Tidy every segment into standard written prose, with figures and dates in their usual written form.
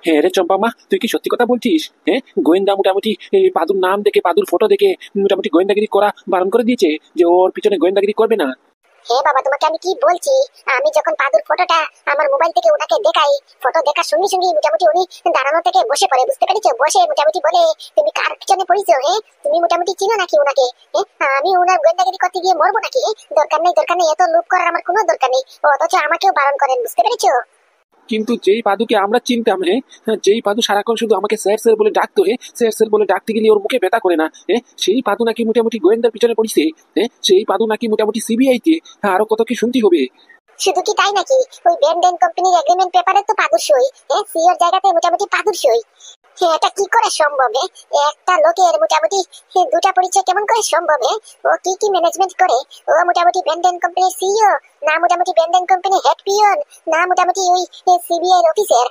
হ্যাঁ রে চম্পা মা, তুই কি সত্যি কথা বলছিস? হ্যাঁ, গোয়েন্দা মোটামুটি এই পাদুর নাম দেখে, পাদুর ফটো দেখে মোটামুটি গোয়েন্দাগিরি করা বারণ করে দিয়েছে, যে ওর পিছনে গোয়েন্দাগিরি করবে না। হ্যাঁ বাবা, তোমাকে আমি কি বলছি, আমি যখন পাদুর ফটোটা আমার মোবাইল থেকে ওনাকে দেখাই, ফটো দেখার সঙ্গে সঙ্গে মোটামুটি উনি দাঁড়ানো থেকে বসে পড়ে, বুঝতে পেরেছো? বসে মোটামুটি বলে, তুমি কার পিছনে পড়েছো? হ্যাঁ, তুমি মোটামুটি চিনো নাকি ওনাকে? হ্যাঁ, আমি ওনার গোয়েন্দাগিরি করতে গিয়ে মরবো নাকি? দরকার নেই, দরকার নেই, এত লুপ করার আমার কোনো দরকার নেই। অথচ আমাকেও বারণ করেন, বুঝতে পেরেছো? কিন্তু যেই পাদুকে আমরা চিনতাম, যেই পাদু সারাক্ষণ শুধু আমাকে স্যার স্যার বলে ডাকতো, স্যার স্যার বলে ডাকতে গেলে ওর মুখে ব্যথা করে না, সেই পাদু নাকি মোটামুটি গোয়েন্দার পিছনে পড়িছে। সেই পাদু নাকি মোটামুটি সিবিআই তে। আরো কত কি শুনতে হবে। শুধু কি তাই নাকি, ওই বেনডেন কোম্পানির এগ্রিমেন্ট পেপারে তো পাদুর সই, সিওর জায়গাতে মোটামুটি পাদুর সই। এটা কি করে সম্ভব? একটা লোকের মোটামুটি দুটা পরিচয় কেমন করে সম্ভব? ও কি কি ম্যানেজমেন্ট করে? ও মোটামুটি বেনডেন কোম্পানির সিইও, না মোটামুটি বেনডেন কোম্পানির হেড পিয়ন, না মোটামুটি ওই সিবিআই অফিসার?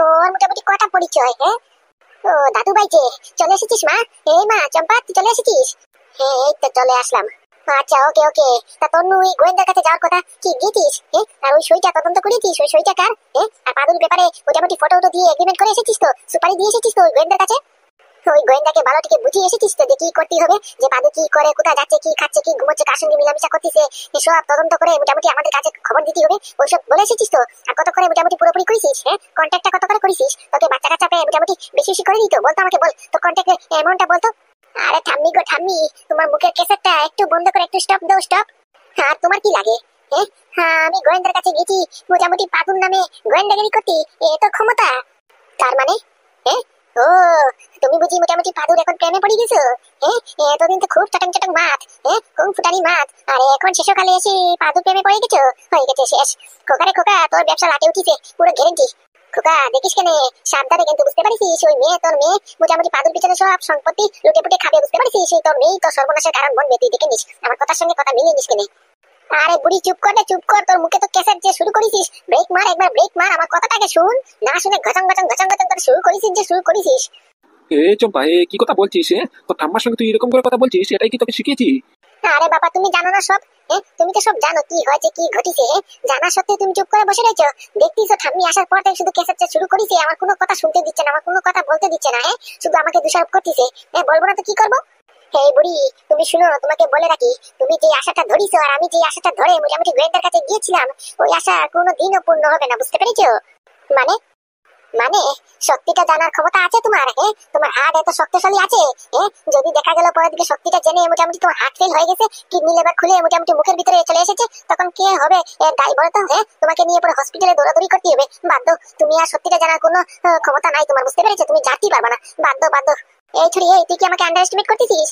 ওর মোটামুটি কটা পরিচয়? ও দাদু ভাই যে, চলে এসেছিস মা? এই মা চম্পা, তুই চলে এসেছিস? হ্যাঁ, এই তো চলে আসলাম। আচ্ছা, ওকে ওকে। তা তন্নু ওই গোয়েন্দার কাছে যাওয়ার কথা কি গেছিস? আর ওই সইটা তদন্ত করেছিস? ওই সইটা কার? আর পাদুর ব্যাপারে মোটামুটি ফটো দিয়ে এগ্রিমেন্ট করে এসেছিস তো? সুপারি দিয়ে এসেছিস তো ওই গোয়েন্দার কাছে? ওই গোয়েন্দাকে ভালো থেকে বুঝিয়ে এসেছিস তো যে কি করতে হবে, যে পাদু কি করে, কোথায় যাচ্ছে, কি খাচ্ছে, কি ঘুমোচ্ছে, কার সঙ্গে মিলামিশা করতেছে, এসব তদন্ত করে মোটামুটি আমাদের কাছে খবর দিতে হবে, ওইসব বলে এসেছিস তো? আর কত করে মোটামুটি পুরোপুরি করেছিস? কন্ট্যাক্টটা কত করে করেছিস? তোকে বাচ্চা কাচ্চা পেয়ে মোটামুটি বেশি বেশি করে দিত? বলতো আমাকে, বল তো কন্ট্যাক্টের অ্যামাউন্টটা বলতো। আরে ঠাম্মি গো ঠাম্মি, তোমার মুখের কেসেটটা একটু বন্ধ করে একটু স্টপ দাও, স্টপ। আর তোমার কি লাগে? হ্যাঁ, আমি গোয়েন্দার কাছে গেছি মোটামুটি পাদুর নামে গোয়েন্দাগিরি করতে, এ তো ক্ষমতা। তার মানে ও, তুমি বুঝি মোটামুটি পাদুর এখন প্রেমে পড়ে গেছো? এতদিন তো খুব চটং চটং মাছ, খুব ফুটানি মাছ, আর এখন শেষকালে এসে পাদুর প্রেমে পড়ে গেছো? হয়ে গেছে শেষ। খোকারে খোকা, তোর ব্যবসা লাটে উঠিছে পুরো গ্যারেন্টি। খোকা দেখিস কেন, সাবধানে কিন্তু, বুঝতে পারিস? ওই মেয়ে, তোর মেয়ে মোটামুটি পাদুর পিছনে সব সম্পত্তি লুটে পুটে খাবে, বুঝতে পারিস? সেই তোর মেয়েই তোর সর্বনাশের কারণ বনবে, তুই দেখে নিস। আমার কথার সঙ্গে কথা মিলিয়ে নিস কেন? আরে বুড়ি চুপ কর রে, চুপ কর। তোর মুখে তো ক্যাসেট যে শুরু করেছিস, ব্রেক মার, একবার ব্রেক মার, আমার কথাটাকে শুন। না শুনে ঘচং ঘচং ঘচং ঘচং করে শুরু করেছিস, যে শুরু করেছিস। চম্পা, কি কথা বলছিস? তোর ঠাম্মার সঙ্গে তুই এরকম করে কথা বলছিস? এটাই কি তোকে শিখিয়েছি? আরে বাবা, তুমি জানো না সব? তুমি তো সব জানো কি হয়েছে, কি ঘটিছে। জানা সত্ত্বেও তুমি চুপ করে বসে রয়েছো। দেখতেছো ঠাম্মি আসার পর থেকে শুধু ক্যাসেট শুরু করেছে, আমার কোনো কথা শুনতে দিচ্ছে না, আমার কোনো কথা বলতে দিচ্ছে না। শুধু আমাকে দোষারোপ করতেছে। বলবো না তো কি করবো? এই বুড়ি, তুমি শুনো, তোমাকে বলে রাখি, তুমি যে আশাটা ধরিছো আর আমি যে আশাটা ধরে মোটামুটি গোয়েন্দার কাছে গিয়েছিলাম, ওই আশা কোনো দিনও পূর্ণ হবে না, বুঝতে পেরেছো? মানে মানে সত্যিটা জানার ক্ষমতা আছে তোমার? তোমার হার্ট এত শক্তিশালী আছে? যদি দেখা গেল পরের দিকে সত্যিটা জেনে মোটামুটি তোমার হার্ট ফেল হয়ে গেছে, কিডনি লিভার খুলে মোটামুটি মুখের ভিতরে চলে এসেছে, তখন কে হবে এর দায়ী বলো তো? তোমাকে নিয়ে পরে হসপিটালে দৌড়াদৌড়ি করতে হবে, বাধ্য। তুমি আর সত্যিটা জানার কোনো ক্ষমতা নাই তোমার, বুঝতে পেরেছো? তুমি জানতেই পারবে না, বাধ্য বাধ্য। এই ছড়ি, তুই কি আমাকে আন্ডার এস্টিমেট করতেছিস?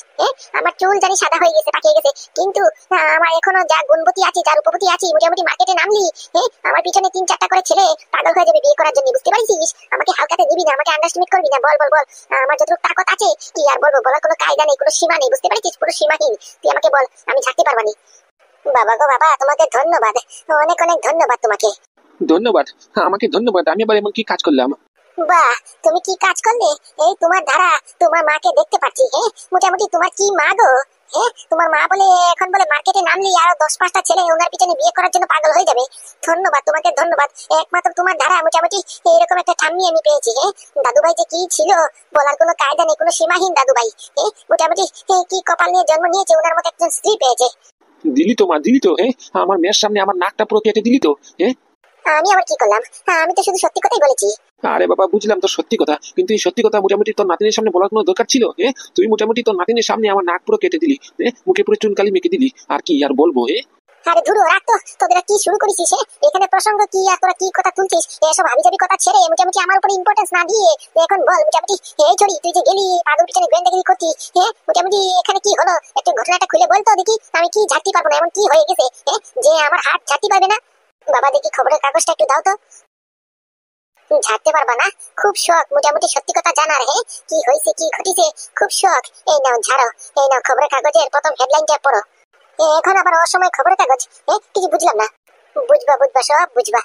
আমার চুল জানি সাদা হয়ে গেছে, পাকিয়ে গেছে, কিন্তু আমার এখনো যা গুণবতী আছে, যা রূপবতী আছি, মোটামুটি মার্কেটে নামলি আমার পিছনে 3-4টা করে ছেলে পাগল হয়ে যাবে বিয়ে করার জন্য, বুঝতে পারছিস? আমাকে হালকাতে দিবি না, আমাকে আন্ডার এস্টিমেট করবি না। বল বল বল, আমার যতটুকু তাকত আছে, কি আর বলবো, বলার কোনো কায়দা নেই, কোনো সীমা নেই, বুঝতে পারছিস? পুরো সীমাহীন। তুই আমাকে বল, আমি ছাড়তে পারবো না। বাবা গো বাবা, তোমাকে ধন্যবাদ, অনেক অনেক ধন্যবাদ তোমাকে। ধন্যবাদ? আমাকে ধন্যবাদ? আমি আবার এমন কি কাজ করলাম? বাহ, তুমি কি কাজ করলে? এই তোমার ধারা, তোমার মাকে দেখতে পাচ্ছি। মোটামুটি তোমার কি মা গো? তোমার মা বলে এখন বলে মার্কেটে নামলি আরো 10-5টা ছেলে ওনার পিছনে বিয়ে করার জন্য পাগল হয়ে যাবে। ধন্যবাদ তোমাকে, ধন্যবাদ। একমাত্র তোমার ধারা মোটামুটি এরকম একটা ঠাম্মি আমি পেয়েছি। দাদুভাই যে কি ছিল বলার কোনো কায়দা নেই, কোনো সীমাহীন দাদুভাই। মোটামুটি কি কপাল নিয়ে জন্ম নিয়েছে, ওনার মতো একজন স্ত্রী পেয়েছে। দিলি তো মা, দিলি তো। আমার মেয়ের সামনে আমার নাকটা পুরো কেটে দিলি তো। আমি আবার কি করলাম? আমি তো শুধু সত্যি কথাই বলেছি। আরে বাবা, বুঝলাম তো সত্যি কথা, কিন্তু এই সত্যি কথা মোটামুটি তোর নাতিনের সামনে বলার কোনো দরকার ছিল? তুই মোটামুটি তোর নাতিনের সামনে আমার নাক পুরো কেটে দিলি, মুখে পুরো চুনকালি মেখে দিলি, আর কি আর বলবো? আরে ধুরো, রাখ তো, তোদের কি শুরু করেছিস? এখানে প্রসঙ্গ কি, আর তোরা কি কথা তুলছিস? এসব হাবিজাবি কথা ছেড়ে মোটামুটি আমার উপর ইম্পর্টেন্স না দিয়ে এখন বল মোটামুটি, এই ছড়ি, তুই যে গেলি পাগল পিছনে গোয়েন্দাগিরি করতি, মোটামুটি এখানে কি হলো একটু ঘটনাটা খুলে বলতো দেখি। আমি কি ঝাড়তে পারবো না? এমন কি হয়ে গেছে যে আমার হাত ঝাড়তে পারবে না? বাবা দেখি খবরের কাগজটা একটু দাও তো। ঝাড়তে পারবা না? খুব শখ মোটামুটি সত্যি কথা জানার। কি হয়েছে, কি ঘটিছে, খুব শখ। এই নাও ঝাড়ো, এই নাও খবরের কাগজের প্রথম হেডলাইনটা পড়ো। এখন আবার অসময় খবরের কাগজ? কিছু বুঝলাম না। বুঝবা বুঝবা, সব বুঝবা।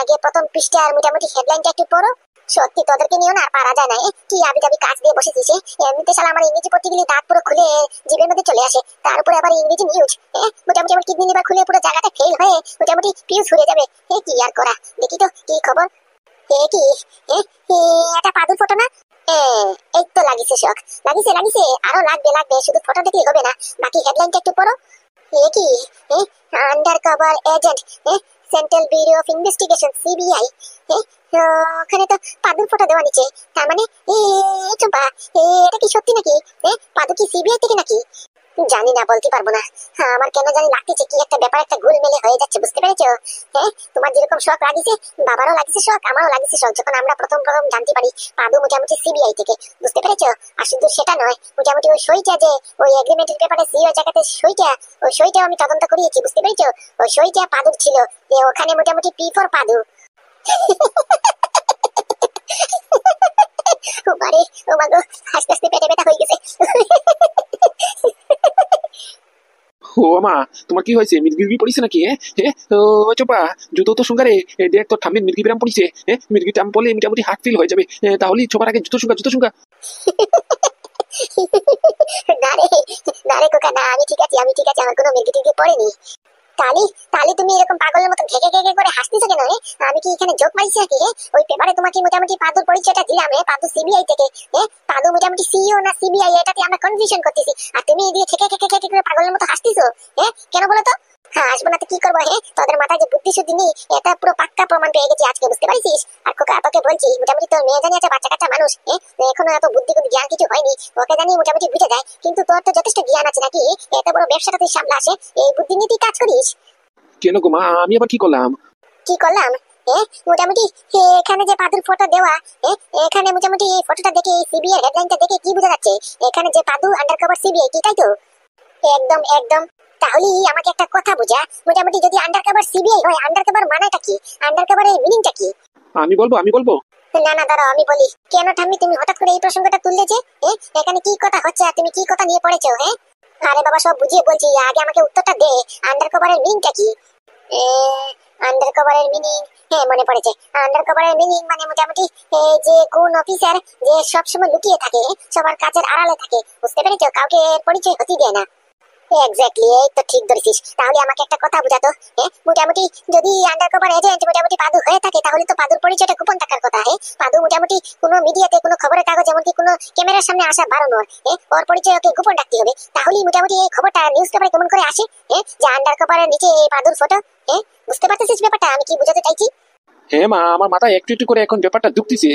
আগে প্রথম পৃষ্ঠার মোটামুটি হেডলাইনটা একটু পড়ো। সত্যি তোদেরকে নিয়েও না পারা যায় না। কি আবি যাবি কাজ দিয়ে বসেছিস। এমনিতে শালা আমার ইংরেজি পড়তে গেলে দাঁত পুরো খুলে জিভের মধ্যে চলে আসে, তার উপরে আবার ইংরেজি নিউজ। মোটামুটি আমার কিডনি লিভার খুলে পুরো জায়গাটা ফেল হয়ে মোটামুটি ফিউজ হয়ে যাবে। কি আর করা, দেখি তো কি খবর। কি লাগিছে শখ, লাগিছে লাগিছে, আরো লাগবে লাগবে, শুধু ফটো দেখলেই হবে না, বাকি হেডলাইনটা একটু পড়ো। এ কি, under cover agent, central bureau of investigation, CBI. ওখানে তো পাদুর ফটো দেওয়া নিচে, তার মানে চম্পা, এটা কি সত্যি নাকি? পাদু কি সিবিআই থেকে নাকি? জানি না, বলতে পারবো না। আমার কেন জানি লাগতেছে কি একটা ব্যাপার, একটা গোলমেলে হয়ে যাচ্ছে, বুঝতে পেরেছো? তোমার যেরকম শখ লাগিছে, বাবারও লাগিছে শখ, আমারও লাগিছে শখ, যখন আমরা প্রথম প্রথম জানতে পারি পাদু মোটামুটি সিবিআই থেকে, বুঝতে পেরেছো? আর শুধু সেটা নয়, মোটামুটি ওই সইটা যে ওই এগ্রিমেন্টের পেপারে সিও জায়গাতে সইটা, ওই সইটাও আমি তদন্ত করিয়েছি, বুঝতে পেরেছো? ওই সইটা পাদুর ছিল, যে ওখানে মোটামুটি পি ফর পাদু। ও বারে, ও মাগো, হাসতে হাসতে পেটে ব্যথা হয়ে গেছে। ও মা, তোমার কি হয়েছে? মির্গি পড়িছে নাকি? ও চোপা, জুতো তো সুঙ্গারে, দেখ তোর ঠাম্মির মির্গি ব্যায়াম পড়িছে। মির্গি টাম পড়লে মোটামুটি হার্ট ফিল হয়ে যাবে, তাহলেই ছোপার আগে জুতো সুঙ্গা, জুতো সুঙ্গা। না রে, না রে কোকা, না, আমি ঠিক আছি, আমি ঠিক আছি, আমার কোনো মির্গি টির্গি পড়েনি। তালি, তালি তুমি এরকম পাগলের মতো ঘেকে ঘেকে করে হাসতেছো কেন? আমি কি এখানে জোক মারছি নাকি? ওই পেপারে তোমাকে মোটামুটি পাদুর পরিচয়টা দিলাম, পাদু সিবিআই থেকে। পাদু মোটামুটি সিইও না সিবিআই, এটাতে আমরা কনফিউশন করতেছি, আর তুমি এদিকে খেকে খেকে খেকে করে পাগলের মতো হাসতেছো। কেন বলো তো? হ্যাঁ, আসবো না তো কি করবো? তোদের মাথায় যে বুদ্ধি শুদ্ধি নেই, এটা পুরো পাক্কা প্রমাণ পেয়ে গেছি আজকে, বুঝতে পারছিস? আর খোকা, তোকে বলছি, মোটামুটি তোর মেয়ে জানি আছে বাচ্চা কাচ্চা মানুষ, এখনো এত বুদ্ধি বুদ্ধি জ্ঞান কিছু হয়নি, ওকে জানি মোটামুটি বুঝে যায়, কিন্তু তোর তো যথেষ্ট জ্ঞান আছে নাকি? এত বড় ব্যবসাটা তুই সামলা আসে, এই বুদ্ধি নিয়ে তুই কাজ করিস? কেন গো মা, আমি আবার কি করলাম? কি করলাম? মোটামুটি এখানে যে পাদুর ফটো দেওয়া, এখানে মোটামুটি এই ফটোটা দেখে, এই সিবিআই হেডলাইনটা দেখে কি বোঝা যাচ্ছে? এখানে যে পাদু আন্ডারকভার সিবিআই, কি তাই তো? একদম একদম। তাহলে আমাকে একটা কথা বোঝা, মোটামুটি যদি আন্ডারকভার সিবিআই হয়, আন্ডারকভার মানেটা কি? আন্ডারকভারের মিনিংটা কি? আমি বলবো, আমি বলবো। না না, দাঁড়াও, আমি বলি। কেন ঠাম্মি, তুমি হঠাৎ করে এই প্রসঙ্গটা তুললে যে? এখানে কি কথা হচ্ছে, আর তুমি কি কথা নিয়ে পড়েছো? আরে বাবা, সব বুঝিয়ে বলছি, আগে আমাকে উত্তরটা দে। আন্ডারকভারের মিনিংটা কি? আন্ডারকভারের মিনিং, মনে পড়েছে। আন্ডারকভারের মিনিং মানে মোটামুটি যে কোন অফিসার যে সবসময় লুকিয়ে থাকে, সবার কাছের আড়ালে থাকে, বুঝতে পেরেছো? কাউকে পরিচয় হতে দেয় না। এক্স্যাক্টলি, এই তো ঠিক ধরেছিস। তাহলে আমাকে একটা কথা বুঝাতো, মোটামুটি যদি আন্ডারকভার এজেন্ট মোটামুটি পাদু হয়ে থাকে, তাহলে তো পাদুর পরিচয়টা গোপন থাকার কথা। পাদু মোটামুটি কোনো মিডিয়াতে, কোনো খবরের কাগজ, এমনকি কোনো ক্যামেরার সামনে আসা বারণ, ওর পরিচয় ওকে গোপন রাখতে হবে। তাহলেই মোটামুটি এই খবরটা নিউজ পেপারে কেমন করে আসে, যে আন্ডারকভারের নিচে এই পাদুর ফটো। বুঝতে পারতেছিস ব্যাপারটা আমি কি বোঝাতে চাইছি? হ্যাঁ মা, আমার মাথায় একটু একটু করে এখন ব্যাপারটা ঢুকতেছে।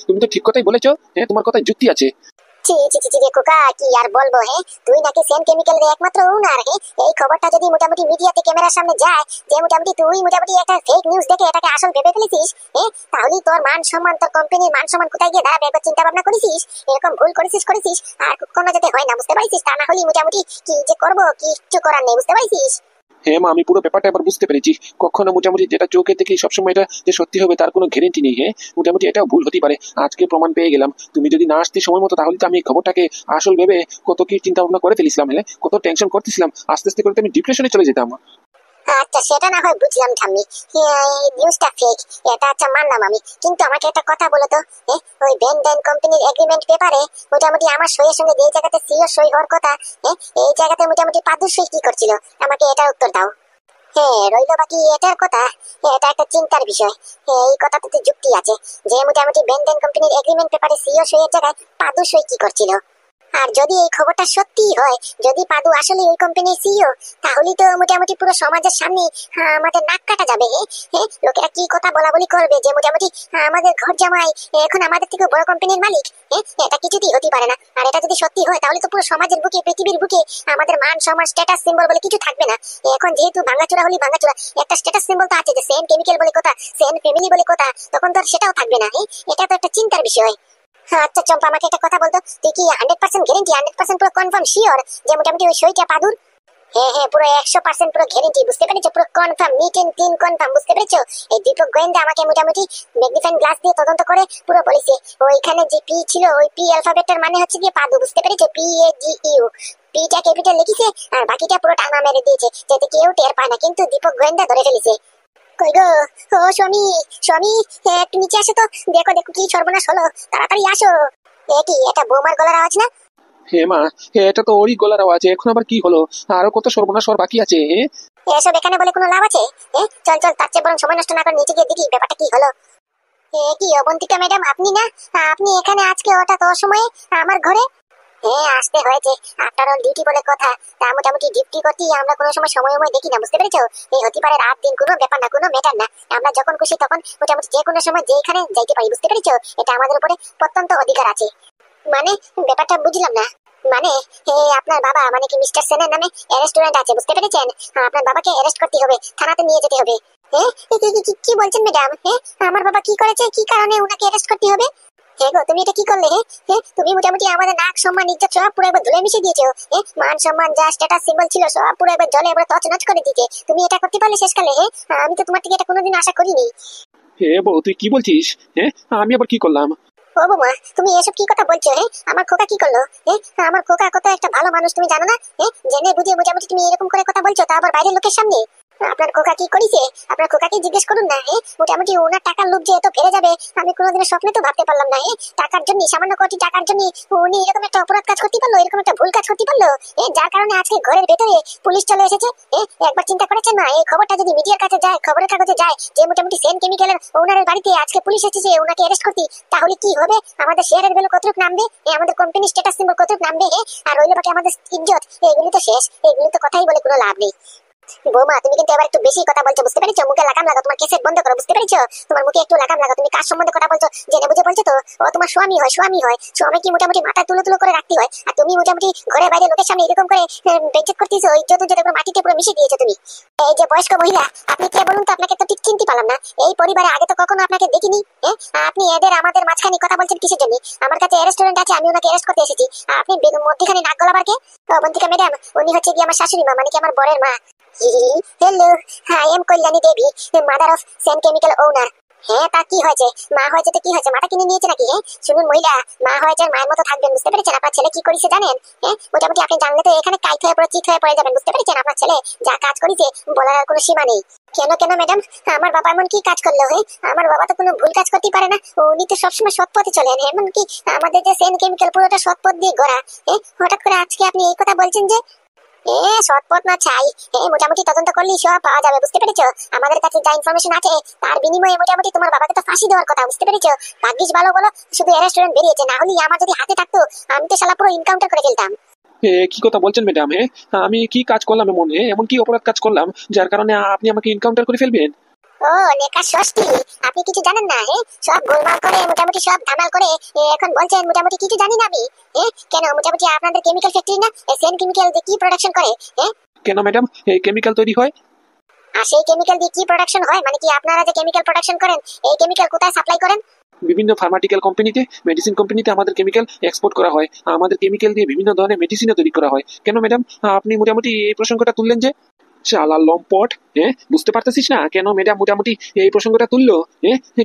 তুমি তো ঠিক কথাই বলেছো, তোমার কথায় যুক্তি আছে। ছি ছি ছি রে খোকা, কি আর বলবো? তুই নাকি সেম কেমিক্যালের একমাত্র ওনার। এই খবরটা যদি মোটামুটি মিডিয়াতে ক্যামেরার সামনে যায়, যে মোটামুটি তুই মোটামুটি একটা ফেক নিউজ দেখে এটাকে আসল ভেবে ফেলেছিস, তাহলে তোর মান সম্মান, তোর কোম্পানির মান সম্মান কোথায় গিয়ে দাঁড়াবে? একবার চিন্তা ভাবনা করেছিস? এরকম ভুল করেছিস, আর কোনো যাতে হয় না, বুঝতে পারছিস? তা না হলে মোটামুটি কি যে করবো, কিচ্ছু করার নেই, বুঝতে পারছিস? হ্যাঁ মা, আমি পুরো ব্যাপারটা এবার বুঝতে পেরেছি। কখনো মোটামুটি যেটা চোখে দেখি সবসময় এটা যে সত্যি হবে তার কোনো গ্যারেন্টি নেই। মোটামুটি এটাও ভুল হতে পারে। আজকে প্রমাণ পেয়ে গেলাম। তুমি যদি না আসতে সময় মতো, তাহলে তো আমি এই খবরটাকে আসল ভেবে কত কি চিন্তা ভাবনা করে ফেলেছিলাম, কত টেনশন করতেছিলাম, আস্তে আস্তে করে তো আমি ডিপ্রেশনে চলে যেতাম। আচ্ছা, সেটা না হয় বুঝলাম ঠাম্মি, নিউজটা ফেক, এটা আচ্ছা মানলাম আমি, কিন্তু আমাকে একটা কথা বলো তো, ওই বেনডেন কোম্পানির এগ্রিমেন্ট পেপারে মোটামুটি আমার সইয়ের সঙ্গে যে জায়গাতে সিও সই হওয়ার কথা, এই জায়গাতে মোটামুটি পাদু সই কি করছিল? আমাকে এটার উত্তর দাও। রইল বাকি এটার কথা, এটা একটা চিন্তার বিষয়। এই কথাটাতে যুক্তি আছে, যে মোটামুটি বেনডেন কোম্পানির এগ্রিমেন্ট পেপারে সিও সইয়ের জায়গায় পাদু সই কি করছিল? আর যদি এই খবরটা সত্যি হয়, যদি পাদু আসলে ওই কোম্পানির সিইও, তাহলে তো মোটামুটি পুরো সমাজের সামনে আমাদের নাক কাটা যাবে। লোকেরা কি কথা বলা বলি করবে, যে মোটামুটি আমাদের ঘর জামাই এখন আমাদের থেকে বড় কোম্পানির মালিক। এটা কিছুতেই হতে পারে না। আর এটা যদি সত্যি হয়, তাহলে তো পুরো সমাজের বুকে, পৃথিবীর বুকে আমাদের মান সম্মান, স্ট্যাটাস সিম্বল বলে কিছু থাকবে না। এখন যেহেতু ভাঙাচোরা হলি ভাঙাচোরা, একটা স্ট্যাটাস সিম্বল তো আছে, যে সেন কেমিক্যাল বলে কথা, সেন ফ্যামিলি বলে কথা, তখন তো আর সেটাও থাকবে না। এটা তো একটা চিন্তার বিষয়। আচ্ছা চম্পা, আমাকে একটা কথা বলতো, তুই কি 100% গ্যারেন্টি, 100% পুরো কনফার্ম শিওর যে মোটামুটি ওই সইটা পাদুর? পুরো 100% পুরো গ্যারেন্টি, বুঝতে পেরেছো? পুরো confirm, neat and clean confirm, বুঝতে পেরেছো? এই দীপক গোয়েন্দা আমাকে মোটামুটি ম্যাগনিফাইং গ্লাস দিয়ে তদন্ত করে পুরো বলেছে, ওইখানে যে পি ছিল, ওই পি অ্যালফাবেটের মানে হচ্ছে গিয়ে পাদু, বুঝতে পেরেছো? PAGU, পিটা ক্যাপিটাল লিখেছে, আর বাকিটা পুরো টানা মেরে দিয়েছে, যাতে কেউ টের পায় না, কিন্তু দীপক গোয়েন্দা ধরে ফেলেছে। কই গো, ও স্বামী, স্বামী, একটু নিচে আসো তো, দেখো দেখো কি সর্বনাশ হলো, তাড়াতাড়ি আসো। কি এটা বৌমার গলার আওয়াজ না? হে মা, এটা তো ওরই গলার আওয়াজ। এখন আবার কি হলো? আরো কত সর্বনাশ হওয়ার বাকি আছে। এসব এখানে বলে কোনো লাভ আছে? চল চল, তার চেয়ে বরং সময় নষ্ট না করে নিচে গিয়ে দেখি ব্যাপারটা কি হলো। কি অবন্তিকা ম্যাডাম, আপনি না? আপনি এখানে আজকে হঠাৎ অসময়ে আমার ঘরে? হ্যাঁ, আসতে হয়েছে। আফটার অল ডিউটি বলে কথা। তা মোটামুটি ডিউটি করতে আমরা কোনো সময় সময় দেখি না, বুঝতে পেরেছো? এই হতে পারে রাত দিন কোনো ব্যাপার না, কোনো ম্যাটার না। আমরা যখন খুশি তখন মোটামুটি যে কোনো সময় যেখানে যাইতে পারি, বুঝতে পেরেছো? এটা আমাদের উপরে প্রত্যন্ত অধিকার আছে। মানে ব্যাপারটা বুঝলাম না। মানে আপনার বাবা মানে কি মিস্টার সেনের নামে রেস্টুরেন্ট আছে, বুঝতে পেরেছেন? আপনার বাবাকে অ্যারেস্ট করতে হবে, থানাতে নিয়ে যেতে হবে। হ্যাঁ, কি বলছেন ম্যাডাম? হ্যাঁ, আমার বাবা কি করেছে, কি কারণে ওনাকে অ্যারেস্ট করতে হবে? হ্যাঁ গো, তুমি এটা কি করলে? হ্যাঁ, তুমি মোটামুটি আমাদের নাক সম্মান ইজ্জত সব পুরো একবার ধুলে মিশিয়ে দিয়েছো। মান সম্মান যা স্ট্যাটাস সিম্বল ছিল সব পুরো একবার জলে একবার তছনছ করে দিতে। তুমি এটা করতে পারলে শেষকালে? হ্যাঁ, আমি তো তোমার থেকে এটা কোনোদিন আশা করিনি। হে বউ, তুই কি বলছিস? হ্যাঁ, আমি আবার কি করলাম? ও বৌমা, তুমি এসব কি কথা বলছো? হ্যাঁ, আমার খোকা কি করলো? হ্যাঁ, আমার খোকা কত একটা ভালো মানুষ, তুমি জানো না? হ্যাঁ, জেনে বুঝে মোটামুটি তুমি এরকম করে কথা বলছো, তা আবার বাইরের লোকের সামনে। আপনার খোকা কি করেছে আপনার খোকাকে জিজ্ঞেস করুন না। হ্যাঁ, মোটামুটি ওনার টাকার লোভ যে এত বেড়ে যাবে আমি কোনোদিনের স্বপ্নে তো ভাবতে পারলাম না। হ্যাঁ, টাকার জন্য, সামান্য কোটি টাকার জন্য উনি এরকম একটা অপরাধ কাজ করতে পারলো, এরকম একটা ভুল কাজ করতে পারলো। যার কারণে আজকে ঘরের ভেতরে পুলিশ চলে এসেছে। একবার চিন্তা করেছেন না, এই খবরটা যদি মিডিয়ার কাছে যায়, খবরের কাগজে যায় যে মোটামুটি সেন কেমিক্যালের ওনারের বাড়িতে আজকে পুলিশ এসেছে ওনাকে অ্যারেস্ট করতে, তাহলে কি হবে? আমাদের শেয়ারের ভ্যালু কতটুক নামবে, আমাদের কোম্পানির স্ট্যাটাস সিম্বল কতটুক নামবে। আর রইল বাকি আমাদের ইজ্জত। এগুলি তো শেষ, এগুলি তো কথাই বলে কোনো লাভ নেই। বৌমা, তুমি কিন্তু এবার একটু বেশি কথা বলছো, বুঝতে পেরেছো? মুখে লাগাম লাগা, তোমার কেসেট বন্ধ করো, বুঝতে পেরেছো? তোমার মুখে একটু লাগাম লাগা। তুমি কার সম্বন্ধে কথা বলছো জেনে বুঝে বলছো তো? ও তোমার স্বামী হয়, স্বামী হয়। স্বামী কি মোটামুটি মাথা তুলো তুলো করে রাখতে হয়, আর তুমি মোটামুটি ঘরে বাইরে লোকের সামনে এরকম করে বেজ্জত করতেছো, ইজ্জত উজ্জত পুরো মাটিতে পুরো মিশিয়ে দিয়েছো তুমি। এই যে বয়স্ক মহিলা, আপনি কে বলুন তো? আপনাকে তো ঠিক চিনতে পারলাম না। এই পরিবারে আগে তো কখনো আপনাকে দেখিনি। আপনি এদের আমাদের মাঝখানে কথা বলছেন কিসের জন্য? আমার কাছে রেস্টুরেন্ট আছে, আমি ওনাকে অ্যারেস্ট করতে এসেছি। আর আপনি মধ্যখানে নাক গলাবার কে? অবন্তিকা ম্যাডাম, উনি হচ্ছে কি আমার শাশুড়ি মা, মানে কি আমার বরের মা। Hello, I am Kalyani Devi, mother of Sen chemical owner. হ্যাঁ, তা কি হয়েছে? মা হয়েছে তো কি হয়েছে? মাথা কিনে নিয়েছে নাকি? হ্যাঁ, শুনুন মহিলা, মা হয়েছে মায়ের মতো থাকবেন, বুঝতে পেরেছেন? আপনার ছেলে কি করেছে জানেন? হ্যাঁ, মোটামুটি আপনি জানলে তো এখানে কাইট হয়ে পড়ে চিত হয়ে পড়ে যাবেন, বুঝতে পেরেছেন? আপনার ছেলে যা কাজ করেছে বলার আর কোনো সীমা নেই। কেন কেন ম্যাডাম, আমার বাবা এমন কি কাজ করলো? হ্যাঁ, আমার বাবা তো কোনো ভুল কাজ করতে পারে না, উনি তো সবসময় সৎ পথে চলেন। এমন কি আমাদের যে সেন কেমিক্যাল পুরোটা সৎ পথ দিয়ে গড়া। হঠাৎ করে আজকে আপনি এই কথা বলছেন যে? সৎপথ না চাই, মোটামুটি তদন্ত করলেই সব পাওয়া যাবে, বুঝতে পেরেছো? আমাদের কাছে যা ইনফরমেশন আছে তার বিনিময়ে মোটামুটি তোমার বাবাকে তো ফাঁসি দেওয়ার কথা, বুঝতে পেরেছো? ভাগ্যিস ভালো বলো শুধু রেস্টুরেন্ট বেরিয়েছে, না হলে আমার যদি হাতে থাকতো আমি তো শালা পুরো এনকাউন্টার করে ফেলতাম। কি কথা বলছেন ম্যাডাম? হ্যাঁ, আমি কি কাজ করলাম এমন? এমন কি অপরাধ কাজ করলাম যার কারণে আপনি আমাকে এনকাউন্টার করে ফেলবেন? ও লেখা ষষ্ঠী, আপনি কিছু জানেন না? সব গোলমাল করে মোটামুটি সব ধামাল করে এখন বলছেন মোটামুটি কিছু জানি না আমি। কেন মোটামুটি আপনাদের কেমিক্যাল ফ্যাক্টরি না সেন কেমিক্যাল দিয়ে কি প্রোডাকশন করে? কেন ম্যাডাম, এই কেমিক্যাল তৈরি হয়? আর সেই কেমিক্যাল দিয়ে কি প্রোডাকশন হয়, মানে কি আপনারা যে কেমিক্যাল প্রোডাকশন করেন এই কেমিক্যাল কোথায় সাপ্লাই করেন? বিভিন্ন ফার্মাটিক্যাল কোম্পানিতে, মেডিসিন কোম্পানিতে আমাদের কেমিক্যাল এক্সপোর্ট করা হয়। আমাদের কেমিক্যাল দিয়ে বিভিন্ন ধরনের মেডিসিনও তৈরি করা হয়। কেন ম্যাডাম, আপনি মোটামুটি এই প্রসঙ্গটা তুললেন যে? শালা লম্পট, বুঝতে পারতেছিস না কেন ম্যাডাম মোটামুটি এই প্রসঙ্গটা তুললো?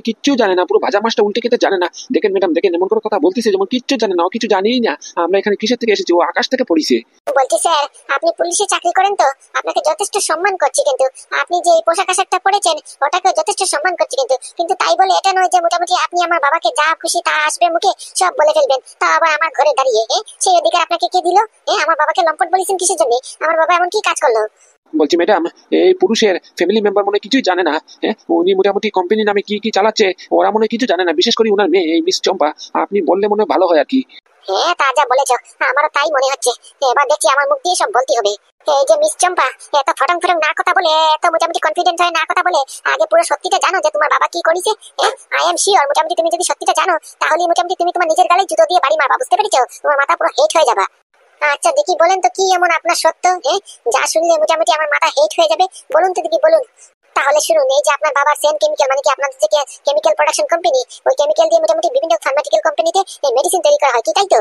কিচ্ছু জানে না, পুরো ভাজা মাছটা উল্টে খেতে জানে না। দেখেন ম্যাডাম, দেখেন এমন করে কথা বলতেছে যেমন কিচ্ছু জানে না, ও কিছু জানেই না। আমরা এখানে কিসের থেকে এসেছি, ও আকাশ থেকে পড়িছে। বলছি স্যার, আপনি পুলিশে চাকরি করেন তো আপনাকে যথেষ্ট সম্মান করছি, কিন্তু আপনি যে এই পোশাক আশাকটা পরেছেন ওটাকে যথেষ্ট সম্মান করছি, কিন্তু তাই বলে এটা নয় যে মোটামুটি আপনি আমার বাবাকে যা খুশি তা আসবে মুখে সব বলে ফেলবেন, তা আবার আমার ঘরে দাঁড়িয়ে। সেই অধিকার আপনাকে কে দিল? আমার বাবাকে লম্পট বলেছেন কিসের জন্য? আমার বাবা এমন কি কাজ করলো? বলছি ম্যাডাম, এই পুরুষের ফ্যামিলি মেম্বার মনে কিছুই জানে না। উনি মোটামুটি কোম্পানি নামে কি কি চালাচ্ছে ওরা মনে কিছু জানে না, বিশেষ করে উনার মেয়ে এই মিস চম্পা। আপনি বললে মনে হয় ভালো হয় আর কি। হ্যাঁ, তা যা বলেছো আমারও তাই মনে হচ্ছে। এবার দেখছি আমার মুখ দিয়ে সব বলতে হবে। এই যে মিস চম্পা, এত ফটং ফটং না কথা বলে, এত মোটামুটি কনফিডেন্ট হয়ে না কথা বলে আগে পুরো সত্যিটা জানো যে তোমার বাবা কি করেছে। আই এম শিওর মোটামুটি তুমি যদি সত্যিটা জানো তাহলে মোটামুটি তুমি তোমার নিজের গালে জুতো দিয়ে বাড়ি মারবা, বুঝতে পেরেছো? তোমার মাথা পুরো হেট হয়ে যাবে। আচ্ছা দেখি বলেন তো কি এমন আপনার সত্য যা শুনলে মোটামুটি আমার মাথা হেট হয়ে যাবে? বলুন তো দেখি, বলুন। তাহলে শুনুন, এই যে আপনার বাবার সেন কেমিক্যাল মানে কি আপনাদের যে কেমিক্যাল প্রোডাকশন কোম্পানি, ওই কেমিক্যাল দিয়ে মোটামুটি বিভিন্ন ফার্মাটিক্যাল কোম্পানিতে মেডিসিন তৈরি করা হয়, কি তাই তো?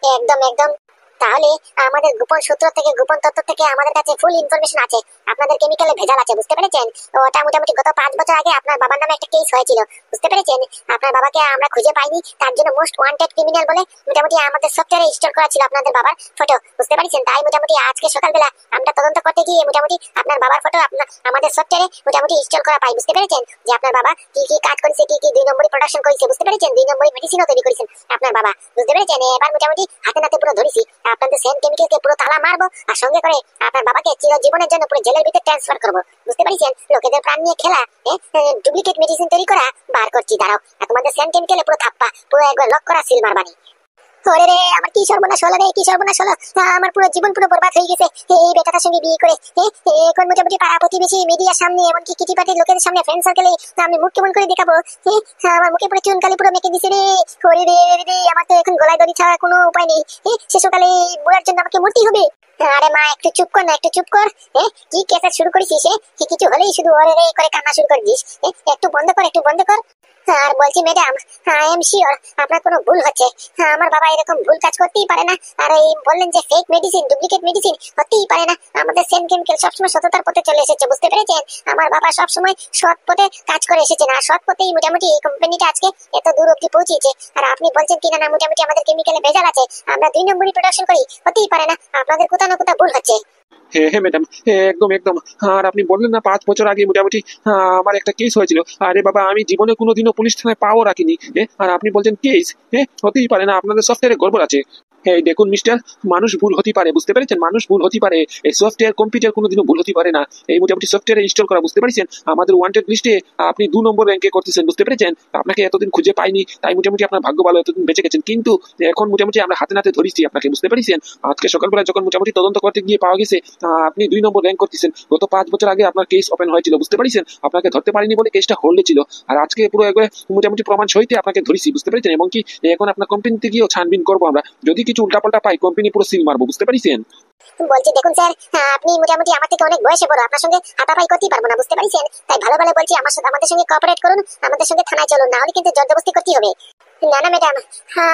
একদম একদম। তাহলে আমাদের গোপন সূত্র থেকে, গোপন তথ্য থেকে আমাদের কাছে ফুল ইনফরমেশন আছে আপনাদের কেমিক্যালে ভেজাল আছে, বুঝতে পেরেছেন? ওটা মোটামুটি গত 5 বছর আগে আপনার বাবার নামে একটা কেস হয়েছিল, বুঝতে পেরেছেন? আপনার বাবাকে আমরা খুঁজে পাইনি, তার জন্য মোস্ট ওয়ান্টেড ক্রিমিনাল বলে মোটামুটি আমাদের সফটওয়্যারে ইনস্টল করা ছিল আপনাদের বাবার ফটো, বুঝতে পারছেন? তাই মোটামুটি আজকে সকালবেলা আমরা তদন্ত করতে গিয়ে মোটামুটি আপনার বাবার ফটো আমাদের সফটওয়্যারে মোটামুটি ইনস্টল করা পাই, বুঝতে পেরেছেন? যে আপনার বাবা কি কি কাজ করেছে, কি কি 2 নম্বরই প্রোডাকশন করেছে, বুঝতে পেরেছেন? 2 নম্বরই মেডিসিনও তৈরি করেছেন আপনার বাবা, বুঝতে পেরেছেন? এবার মোটামুটি হাতে নাতে পুরো ধরেছি। আপনাদের সেন্ট কেমিক্যালকে পুরো তালা মারবো আর সঙ্গে করে আপনার বাবাকে চিরজীবনের জন্য পুরো জেলের ভিতরে ট্রান্সফার করবো। বুঝতে পারছেন? লোকেদের প্রাণ নিয়ে খেলা, ডুপ্লিকেট মেডিসিন তৈরি করা বার করছি। দাঁড়াও, আর তোমাদের সেন্ট কেমিক্যালে পুরো থাপ্পা, পুরো একবার লক করা সিল মারবানি। ওরে রে, আমার কি সর্বনাশ হলো রে, কি সর্বনাশ হলো! আমার পুরো জীবন পুরো বরবাদ হয়ে গেছে এই বেটাটার সঙ্গে বিয়ে করে। এখন মোটামুটি পাড়া প্রতিবেশী, মিডিয়ার সামনে, এমনকি কিটি পার্টির লোকেদের সামনে, ফ্রেন্ড সার্কেলে আমি মুখ কেমন করে দেখাবো? আমার মুখে পুরো চুনকালি পুরো মেখে দিছে রে। ওরে রে রে, আমার তো এখন গলায় দড়ি ছাড়া কোনো উপায় নেই। শেষকালে বুড়ার জন্য আমাকে মরতেই হবে। আরে মা, একটু চুপ কর না, একটু চুপ কর। কি কেসা শুরু করেছিস? কিছু হলেই শুধু ওরে রে করে কান্না শুরু করে দিস। একটু বন্ধ কর, একটু বন্ধ কর। আর বলছি ম্যাডাম, আই এম শিওর আপনার কোনো ভুল হচ্ছে। আমার বাবা এরকম ভুল কাজ করতেই পারে না। আর এই বললেন যে ফেক মেডিসিন, ডুপ্লিকেট মেডিসিন হতেই পারে না। আমাদের সেন্ট কেমিক্যাল সবসময় সততার পথে চলে এসেছে, বুঝতে পেরেছেন? আমার বাবা সবসময় সৎ পথে কাজ করে এসেছেন, আর সৎ পথেই মোটামুটি এই কোম্পানিটা আজকে এত দূর অব্দি পৌঁছেছে। আর আপনি বলছেন কিনা না মোটামুটি আমাদের কেমিক্যালে ভেজাল আছে, আমরা 2 নম্বরই প্রোডাকশন করি, হতেই পারে না। আপনাদের কোথাও না কোথাও ভুল হচ্ছে। হ্যাঁ হ্যাঁ ম্যাডাম, একদম একদম। আর আপনি বললেন না 5 বছর আগে মোটামুটি আমার একটা কেস হয়েছিল। আরে বাবা, আমি জীবনে কোনোদিনও পুলিশ থানায় পাও রাখিনি। আর আপনি বলছেন কেস? হতেই পারে না, আপনাদের সফটওয়্যারে গড়বড় আছে। এই দেখুন মিস্টার, মানুষ ভুল হতে পারে, বুঝতে পেরেছেন? মানুষ ভুল হতে পারে। এই সফটওয়্যার কম্পিউটার কোনোদিনও ভুল হতে পারে না। এই মোটামুটি সফটওয়্যারে ইনস্টল করা, বুঝতে পেরেছেন? আমাদের ওয়ান্টেড লিস্টে আপনি 2 নম্বর র্যাঙ্কে করতেছেন, বুঝতে পেরেছেন? আপনাকে এতদিন খুঁজে পাইনি, তাই মোটামুটি আপনার ভাগ্য ভালো, এতদিন বেঁচে গেছেন। কিন্তু এখন মোটামুটি আমরা হাতে নাতে ধরেছি আপনাকে, বুঝতে পেরেছেন? আজকে সকালবেলা যখন মোটামুটি তদন্ত করতে গিয়ে পাওয়া গেছে আপনি 2 নম্বর র্যাঙ্ক করতেছেন। গত 5 বছর আগে আপনার কেস ওপেন হয়েছিল, বুঝতে পারছেন? আপনাকে ধরতে পারিনি বলে কেসটা হোল্ডে ছিল। আর আজকে পুরো একবার মোটামুটি প্রমাণ সহিতে আপনাকে ধরেছি, বুঝতে পেরেছেন? এবং কি এখন আপনার কোম্পানিতে গিয়েও ছানবিন করবো আমরা। যদি কিছু উল্টাপাল্টা পাই, কোম্পানি পুরো সিল মারবো, বুঝতে পারছেন? বলছি দেখুন স্যার, আপনি মোটামুটি আমার থেকে অনেক বয়সে বড়, আপনার সঙ্গে হাতাপাই করতেই পারবো না, বুঝতে পারছেন? তাই ভালো ভালো বলছি, আমাদের সঙ্গে কোঅপারেট করুন, আমাদের সঙ্গে থানায় চলুন, না হলে কিন্তু জবরদস্তি করতেই হবে। না না ম্যাডাম,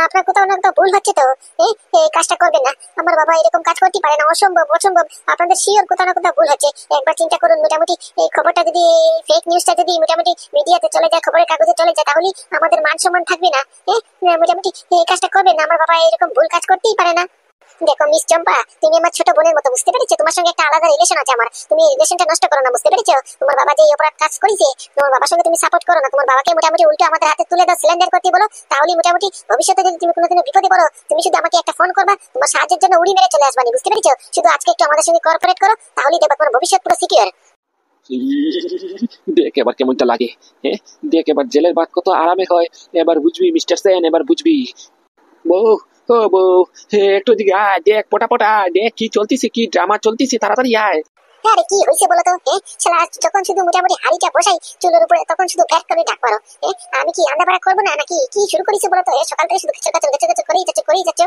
আপনার কোথাও না কোথাও ভুল হচ্ছে তো। এই কাজটা করবেন না, আমার বাবা এরকম কাজ করতে পারে না, অসম্ভব অসম্ভব। আপনাদের শিওর কোথাও না কোথাও ভুল হচ্ছে। একবার চিন্তা করুন, মোটামুটি এই খবরটা যদি, ফেক নিউজটা যদি মোটামুটি মিডিয়াতে চলে যায়, খবরের কাগজে চলে যায়, তাহলে আমাদের মান সম্মান থাকবে না। মোটামুটি এই কাজটা করবেন না, আমার বাবা এরকম ভুল কাজ করতেই পারে না। দেখো মিস চম্পা, তুমি আমার ছোট বোনের মতো, বুঝতে পেরেছো? তোমার সঙ্গে একটা আলাদা রিলেশন আছে আমার, তুমি রিলেশনটা নষ্ট করো না, বুঝতে পেরেছো? তোমার বাবা যে অপরাধ কাজ করেছে, তোমার বাবার সঙ্গে তুমি সাপোর্ট করো না। তোমার বাবাকে মোটামুটি উল্টো আমাদের হাতে তুলে দাও, সিলিন্ডার করতে বলো, তাহলে মোটামুটি ভবিষ্যতে যদি তুমি কোনোদিনও বিপদে পড়ো, তুমি শুধু আমাকে একটা ফোন করবা, তোমার সাহায্যের জন্য উড়ি মেরে চলে আসবানি, বুঝতে পেরেছো? শুধু আজকে একটু আমাদের সঙ্গে কোঅপারেট করো, তাহলেই দেখো তোমার ভবিষ্যৎ পুরো সিকিউর। দেখ এবার কেমনটা লাগে। দেখ এবার জেলের ভাত কত আরামে হয়, এবার বুঝবি মিস্টার সেন, এবার বুঝবি। বউ, ও বউ, একটু দিকে আয়, দেখ পটাপটা দেখ কি চলতিছে, কি ড্রামা চলতিছে, তাড়াতাড়ি আয়। আরে কি হয়েছে বলো তো? শালা যখন শুধু মোটামুটি হাড়িটা বসাই চুলের উপরে, তখন শুধু ফ্যাট করে ডাক পারো। আমি কি রান্না বাড়া করবো না নাকি? কি শুরু করেছে বলো তো? সকাল থেকে শুধু খেচর খেচর খেচর খেচর করেই যাচ্ছ।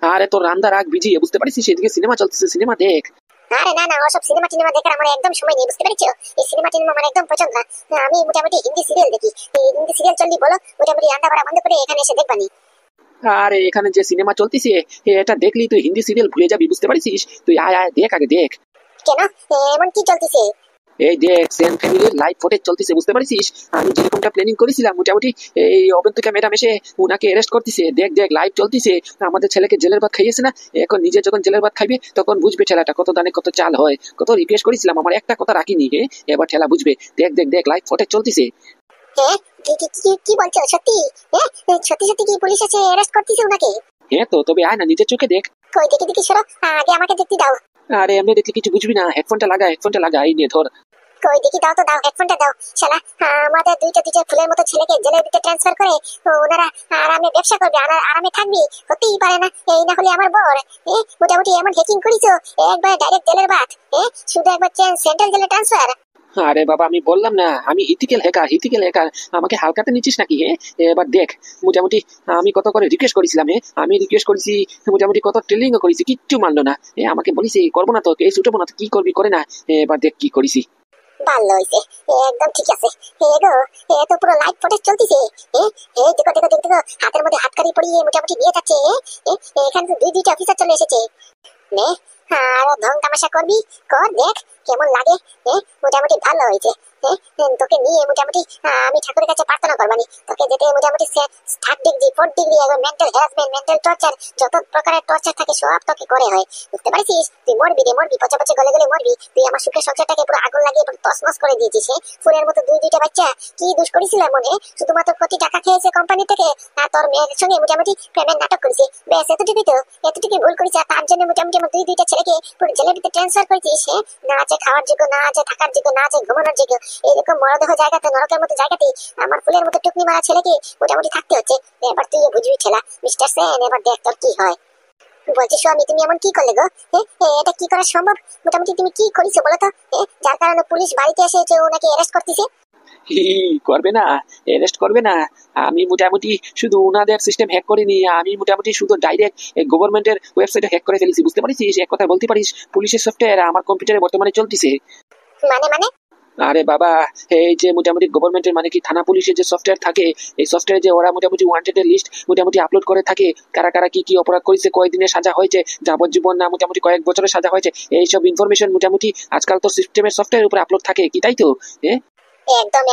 আরে তোর রান্না রাগ বিজিয়ে, বুঝতে পারিস? সেদিকে সিনেমা চলতেছে, সিনেমা দেখ। আরে না না, ওসব সিনেমা টিনেমা দেখার আমার একদম সময় নেই, বুঝতে পেরেছো? এই সিনেমা টিনেমা আমার একদম পছন্দ না। আমি মোটামুটি হিন্দি সিরিয়াল দেখি। এই হিন্দি সিরিয়াল চললি বলো, মোটামুটি রান্না বাড়া বন্ধ করে এখানে এসে দেখবানি। আরে এখানে যে সিনেমা চলতিছে এটা দেখলি তুই হিন্দি সিরিয়াল ভুলে যাবি, বুঝতে পারিস? তুই আয় আয় দেখ, আগে দেখ। কেন, এমন কি চলতেছে? এই দেখ, সেন ফ্যামিলির লাইভ ফুটেজ চলতেছে, বুঝতে পারিস? আমি যেরকমটা প্ল্যানিং করেছিলাম মোটামুটি এই অবন্তিকা ম্যাডাম এসে উনাকে অ্যারেস্ট করতেছে। দেখ দেখ লাইভ চলতেছে। আমাদের ছেলেকে জেলের ভাত খাইয়েছে না, এখন নিজে যখন জেলের ভাত খাইবে তখন বুঝবে ঠেলাটা কত দানে কত চাল হয়। কত রিকোয়েস্ট করেছিলাম, আমার একটা কথা রাখিনি। এবার ঠেলা বুঝবে। দেখ দেখ দেখ লাইভ ফুটেজ চলতেছে। কি বলছো? সত্যি? সত্যি সত্যি কি পুলিশ এসে অ্যারেস্ট করতেছে উনাকে? তো তবে আয় না, নিজের চোখে দেখ। কই দেখি দেখি, সরো, আগে আমাকে দেখতে দাও। আরে এমনি দেখলে কিছু বুঝবি না, হেডফোনটা লাগা, হেডফোনটা লাগা, এই নিয়ে ধর। কই দেখি, দাও তো, দাও, হেডফোনটা দাও। শালা আমাদের দুইটা ফুলের মতো ছেলেকে জেলের ভিতরে ট্রান্সফার করে ওনারা আরামে ব্যবসা করবে, আরামে থাকবি, হতেই পারে না। এই না হলে আমার বর মোটামুটি এমন হ্যাকিং করিছো, একবার ডাইরেক্ট জেলের ভাত, শুধু একবার সেন্ট্রাল জেলে ট্রান্সফার। আরে বাবা, আমি বললাম না আমি ইথিক্যাল হ্যাকার, ইথিক্যাল হ্যাকার। আমাকে হালকাতে নিচ্ছিস নাকি? এবার দেখ মোটামুটি আমি কত করে রিকোয়েস্ট করেছিলাম। আমি রিকোয়েস্ট করেছি, মোটামুটি কত ট্রেলিংও করেছি, কিচ্ছু মানলো না। আমাকে বলিস করবো না তো, কেস উঠবো না তো, কি করবি করে না। এবার দেখ কি করিস। ভালো হইছে, একদম ঠিক আছে। গো, তো পুরো লাইভ ফুটেজ চলতেছে। দেখো দেখো দেখো দেখো, হাতের মধ্যে হাতকারি পরিয়ে মোটামুটি নিয়ে যাচ্ছে। এখানে তো দুইটা অফিসার চলে এসেছে। নে, আর ঢং তামাশা করবি, কর, দেখ কেমন লাগে। মোটামুটি ভালো হয়েছে। তোকে নিয়ে মোটামুটি আমি ঠাকুরের কাছে প্রার্থনা করবানি তোকে যেতে মোটামুটি 3rd ডিগ্রি 4th ডিগ্রি এবং মেন্টাল হ্যারাসমেন্ট মেন্টাল টর্চার যত প্রকারের টর্চার থাকে সব তোকে করে হয় বুঝতে পারছিস তুই মরবি রে মরবি পচা পচা গলে গলে মরবি তুই আমার সুখের সংসারটাকে পুরো আগুন লাগিয়ে পুরো তছনছ করে দিয়েছিস ফুলের মতো দুইটা বাচ্চা কি দুষ করেছিল মনে শুধুমাত্র কোটি টাকা খেয়েছে কোম্পানি থেকে আর তোর মেয়ের সঙ্গে মোটামুটি প্রেমের নাটক করেছে বেশ এতটুকুই ভুল করেছে আর তার জন্য মোটামুটি আমার দুইটা ছেলেকে পুরো জেলের ভিতরে ট্রান্সফার করেছিস না আছে খাওয়ার যোগ্য না আছে থাকার যোগ্য না আছে ঘুমানোর যোগ্য এইরকম মরদেহ জায়গাতে নরকের মতো জায়গাতে আমার ফুলের মতো টুকনি মারা ছেলেকে মোটামুটি থাকতে হচ্ছে এবার তুই বুঝবি ঠেলা মিস্টার সেন এবার দেখ তোর কি হয় বলছি স্বামী তুমি এমন কি করলে গো এটা কি করা সম্ভব মোটামুটি তুমি কি করেছো বলো তো যার কারণে পুলিশ বাড়িতে এসে ওনাকে অ্যারেস্ট করতেছে হি করবে না, অ্যারেস্ট করবে না। আমি মোটামুটি শুধু ওনাদের সিস্টেম হ্যাক করিনি, আমি মোটামুটি শুধু ডাইরেক্ট গভর্নমেন্টের ওয়েবসাইটে হ্যাক করে ফেলেছি বুঝতে পারিস। এক কথা বলতে পারিস পুলিশের সফটওয়্যার আমার কম্পিউটারে বর্তমানে চলতেছে। মানে আরে বাবা, এই যে মোটামুটি গভর্নমেন্টের মানে কি থানা পুলিশের যে সফটওয়্যার থাকে, এই সফটওয়্যারে যে ওরা মোটামুটি ওয়ান্টেডের লিস্ট মোটামুটি আপলোড করে থাকে, কারা কারা কি কি অপরাধ করেছে, কয়েকদিনের সাজা হয়েছে, যাবজ্জীবন না মোটামুটি কয়েক বছরের সাজা হয়েছে, এইসব ইনফরমেশন মোটামুটি আজকাল তো সিস্টেমের সফটওয়্যারের উপরে আপলোড থাকে কি, তাই তো? একদম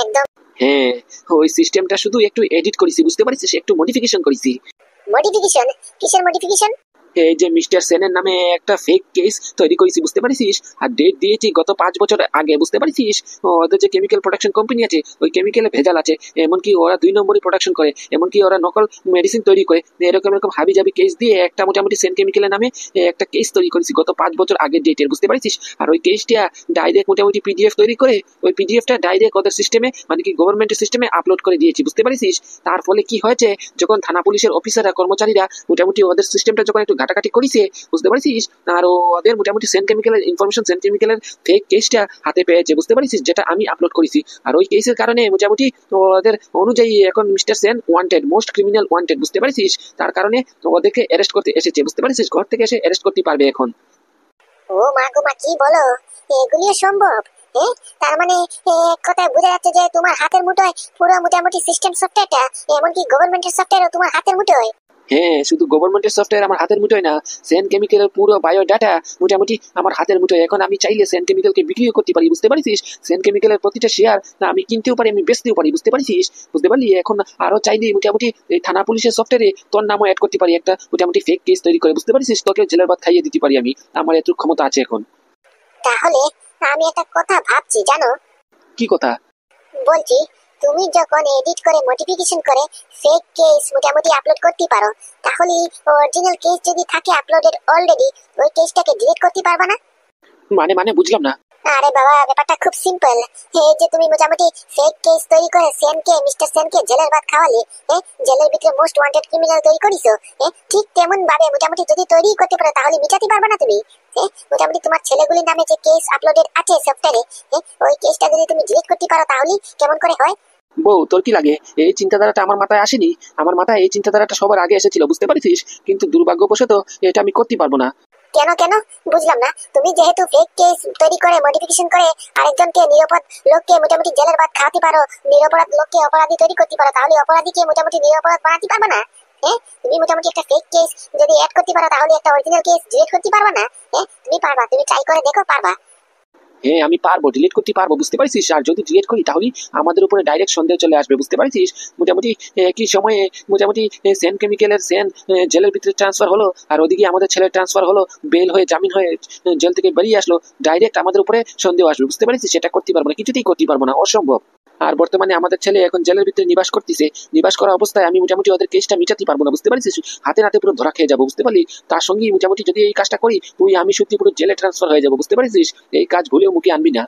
হ্যাঁ, ওই সিস্টেমটা শুধু একটু এডিট করেছি বুঝতে পারিস, একটু মডিফিকেশন করেছি। মডিফিকেশন? কিসের মডিফিকেশন? এই যে মিস্টার সেনের নামে একটা ফেক কেস তৈরি করেছি বুঝতে পারিস, আর ডেট দিয়েছি গত 5 বছর আগে বুঝতে পারিস। ওদের যে কেমিক্যাল প্রোডাকশন কোম্পানি আছে, ওই কেমিক্যালে ভেজাল আছে, এমনকি ওরা 2 নম্বরই প্রোডাকশন করে, এমনকি ওরা নকল মেডিসিন তৈরি করে, এরকম হাবি জাবি কেস দিয়ে একটা মোটামুটি সেন কেমিক্যালের নামে একটা কেস তৈরি করেছি গত 5 বছর আগের ডেটের বুঝতে পারিস। আর ওই কেসটা ডাইরেক্ট মোটামুটি পিডিএফ তৈরি করে ওই পিডিএফটা ডাইরেক্ট ওদের সিস্টেমে মানে কি গভর্নমেন্টের সিস্টেমে আপলোড করে দিয়েছি বুঝতে পারিস। তার ফলে কি হয়েছে, যখন থানা পুলিশের অফিসাররা কর্মচারীরা মোটামুটি ওদের সিস্টেমটা যখন একটু ঘাটাঘাটি করেছে বুঝতে পারছিস, আর ওদের মোটামুটি সেন কেমিক্যালের ইনফরমেশন সেন কেমিক্যালের ফেক কেসটা হাতে পেয়েছে বুঝতে পারছিস, যেটা আমি আপলোড করেছি। আর ওই কেসের কারণে মোটামুটি ওদের অনুযায়ী এখন mister Sen wanted, most criminal wanted বুঝতে পারছিস। তার কারণে ওদেরকে অ্যারেস্ট করতে এসেছে বুঝতে পারছিস, ঘর থেকে এসে অ্যারেস্ট করতে পারবে এখন। ও মা গো মা, কি বলো, এগুলিও সম্ভব? তার মানে এক কথায় বোঝা যাচ্ছে যে তোমার হাতের মুঠোয় পুরো মোটামুটি সিস্টেম সফটওয়্যারটা, এমনকি গভর্নমেন্টের সফটওয়্যারও তোমার হাতের মুঠোয়। হ্যাঁ, শুধু গভর্নমেন্টের সফটওয়্যার আমার হাতের মুঠোয় না, সেন কেমিক্যালের পুরো বায়োডাটা মোটামুটি আমার হাতের মুঠোয়। এখন আমি চাইলে সেন কেমিক্যালকে বিক্রিও করতে পারি বুঝতে পারছিস। সেন কেমিক্যালের প্রতিটা শেয়ার আমি কিনতেও পারি, আমি বেচতেও পারি বুঝতে পারছিস, বুঝতে পারলি। এখন আরো চাইলে মোটামুটি এই থানা পুলিশের সফটওয়্যারে তোর নামও অ্যাড করতে পারি, একটা মোটামুটি ফেক কেস তৈরি করে বুঝতে পারছিস, তোকে জেলের ভাত খাইয়ে দিতে পারি আমি, আমার এত ক্ষমতা আছে এখন। তাহলে আমি একটা কথা ভাবছি জানো। কি কথা? বলছি তুমি যখন এডিট করে মডিফিকেশন করে ফেক কেস মোটামুটি আপলোড করতে পারো, তাহলে অরিজিনাল কেস যদি থাকে আপলোডেড অলরেডি, ওই কেসটাকে ডিলিট করতে পারবা না? মানে বুঝলাম না। আরে বাবা, ব্যাপারটা খুব সিম্পল। এই যে তুমি মোটামুটি ফেক কেস তৈরি করে মিস্টার সেনকে জেলের ভাত খাওয়ালে, জেলের ভিতরে মোস্ট ওয়ান্টেড ক্রিমিনাল তৈরি করিছো, ঠিক তেমন ভাবে মোটামুটি যদি তৈরি করতে পারো তাহলে মিটাতে পারবে না তুমি। মোটামুটি তোমার ছেলেগুলির নামে যে কেস আপলোডেড আছে সফটওয়্যারে, ওই কেসটা যদি তুমি ডিলিট করতে পারো তাহলে কেমন করে হয়? বউ, তোর কি লাগে, এই চিন্তাধারাটা আমার মাথায় আসেনি। আমার মাথায় এই চিন্তাধারাটা সবার আগে এসেছিল বুঝতে পারছিস, কিন্তু দুর্ভাগ্যবশত এটা আমি করতে পারবো না। কেন বুঝলাম না। তুমি যেহেতু ফেক কেস তৈরি করে মডিফিকেশন করে আরেকজনকে নিরাপদ লোককে মোটামুটি জেলের ভাত খাওয়াতে পারো, নিরপরাধ লোককে অপরাধী তৈরি করতে পারো, তাহলে অপরাধীকে মোটামুটি নিরপরাধ বানাতে পারবে না? তুমি মোটামুটি একটা ফেক কেস যদি অ্যাড করতে পারো তাহলে একটা অরিজিনাল কেস ডিলিট করতে পারবে না? তুমি পারবা, তুমি ট্রাই করে দেখো, পারবা। হ্যাঁ, আমি পারবো, ডিলিট করতে পারবো বুঝতে পারছিস। আর যদি ডিলিট করি তাহলে আমাদের উপরে ডাইরেক্ট সন্দেহ চলে আসবে বুঝতে পারছিস। মোটামুটি একই সময়ে মোটামুটি সেন কেমিক্যালের সেন জেলের ভিতরে ট্রান্সফার হলো, আর ওদিকে আমাদের ছেলের ট্রান্সফার হলো, বেল হয়ে জামিন হয়ে জেল থেকে বেরিয়ে আসলো, ডাইরেক্ট আমাদের উপরে সন্দেহ আসবে বুঝতে পারছিস। সেটা করতে পারবো না, কিছুতেই করতে পারবো না, অসম্ভব। আর বর্তমানে আমাদের ছেলে এখন জেলের ভিতরে নিবাস করতেছে, নিবাস করা অবস্থায় আমি মোটামুটি ওদের কেসটা মিটাতে পারবো না বুঝতে পারছিস। হাতে নাতে পুরো ধরা খেয়ে যাবো বুঝতে পারলি। তার সঙ্গে মোটামুটি যদি এই কাজটা করি তুই আমি সত্যি পুরো জেলে ট্রান্সফার হয়ে যাবো বুঝতে পারছিস। এই কাজ ভুলেও মুখে আনবি না।